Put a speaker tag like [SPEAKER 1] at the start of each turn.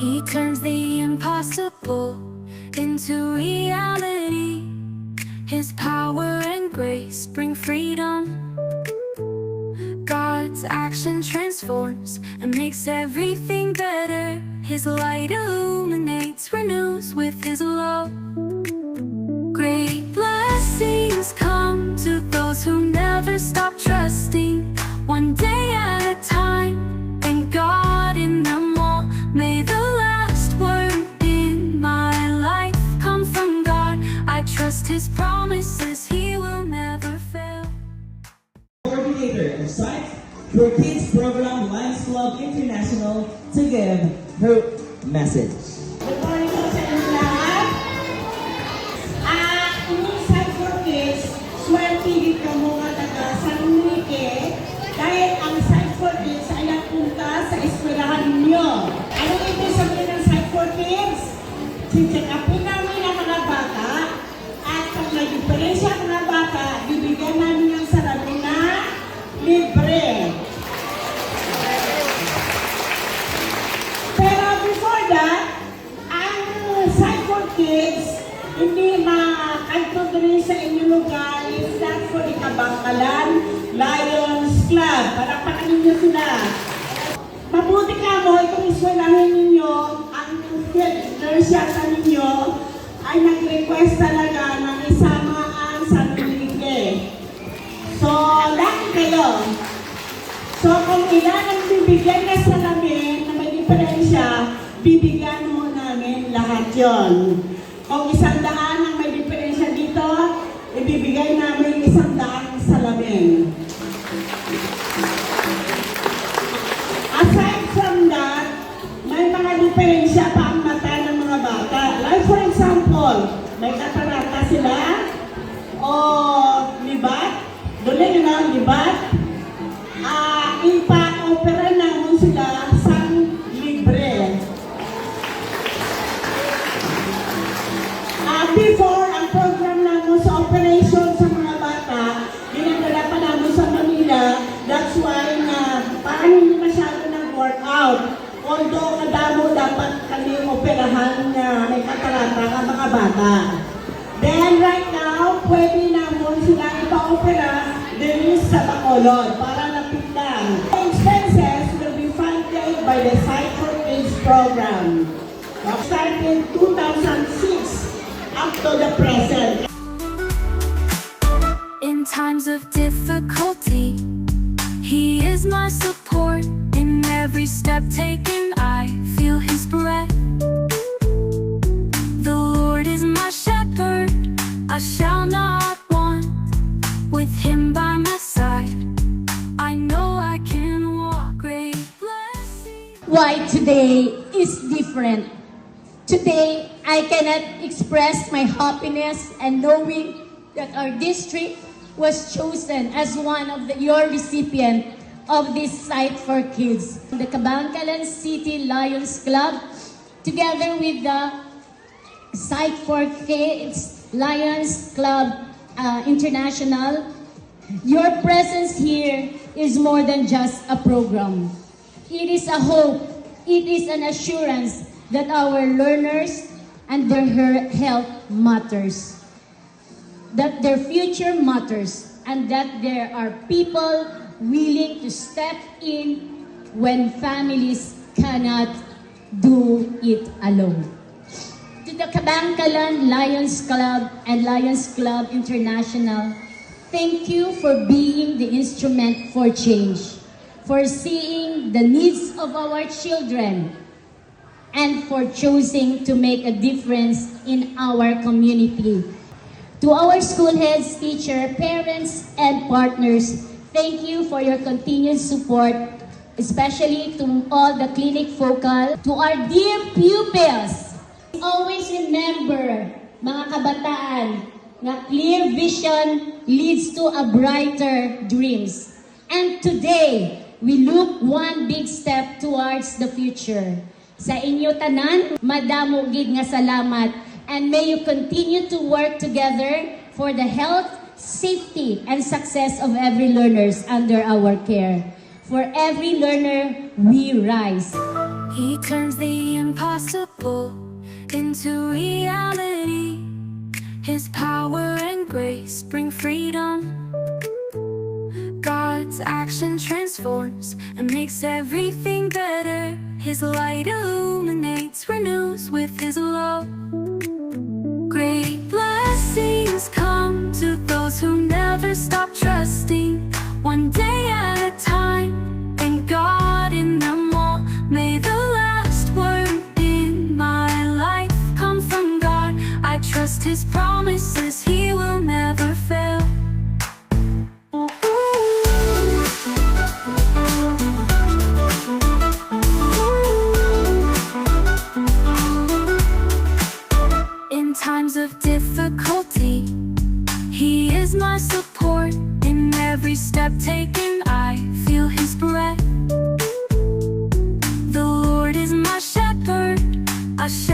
[SPEAKER 1] He turns the impossible into reality. His power and grace bring freedom. God's action transforms and makes everything better. His light illuminates, renews with His love. Great blessings come to those who never stop trusting, one day at a time, and God in them all. May the last word in my life come from God. I trust His promises, He will never fail.
[SPEAKER 2] Coordinator of Sight for Kids Program, Lions Club International, to give her message.
[SPEAKER 3] Good morning po sa inyo lahat. Yung Sight for Kids, swerte ka mo nga taga San Enrique dahil ang Sight for Kids ay nagpunta sa eskwelahan ninyo. Ano ibig sabihin ng Sight for Kids? Sisikapin namin ang mga bata at kung may diferensya ang mga bata, bibigyan namin ng salamin na libre. Pero before that, ang Sight for Kids, hindi makakanto rin sa inyong lugar, is that for the Kabangkalan Lions Club. Palakpakan ninyo sila. Mabuti ka mo, itong iswelahin ninyo, ang nurse yata ninyo, ay nag-request talaga na isama ang San Enrique. So, lucky kayo. So, kung ilan ang bibigyan na salamin na may diferensya, bibigyan mo namin lahat yon. Kung 100 ang may diferensya dito, ibibigay namin 100 salamin. Aside from that, may mga diferensya pa ang mata ng mga bata. Like for example, may katarata sila o libat. Doon yun ang libat. Ipa-opera naman sila sa libre. Before, ang program namin sa operation sa mga bata, dinadala pa namin sa Manila. That's why parang hindi masyado nag-workout. Although kadamo dapat kami operahan na may katarata ang mga bata. Then right now, pwede namin sila ipa-opera din sa Bacolod para lapit lang. The expenses will be funded by the Sight for Kids program. Started 2006 up to the present.
[SPEAKER 1] In times of difficulty, He is my support. In every step taken, I feel His breath. The Lord is my shepherd, I shall not want. With Him by my side, I know I can walk. Great blessing.
[SPEAKER 4] Why today is different. Today, I cannot express my happiness and knowing that our district was chosen as one of your recipient of this Sight for Kids. The Kabangkalan City Lions Club, together with the Sight for Kids Lions Club International, your presence here is more than just a program. It is a hope, it is an assurance that our learners and their health matters, that their future matters, and that there are people willing to step in when families cannot do it alone. To the Kabangkalan Lions Club and Lions Club International, thank you for being the instrument for change, for seeing the needs of our children, and for choosing to make a difference in our community. To our school heads, teacher, parents, and partners, thank you for your continued support, especially to all the clinic focal. To our dear pupils, always remember, mga kabataan, na clear vision leads to a brighter dreams. And today, we look one big step towards the future. Sa inyo tanan, madamo gid nga salamat, and may you continue to work together for the health, safety, and success of every learners under our care. For every learner, we rise.
[SPEAKER 1] He turns the impossible into reality. His power and grace bring freedom. God's action transforms and makes everything better. His light illuminates, renews with His love. Great blessings come to those who never stop trusting, one day at a time, and God in them all. May the last word in my life come from God. I trust His promises, He will never fail. In times of difficulty, He is my support. In every step taken, I feel His breath. The Lord is my shepherd, a shepherd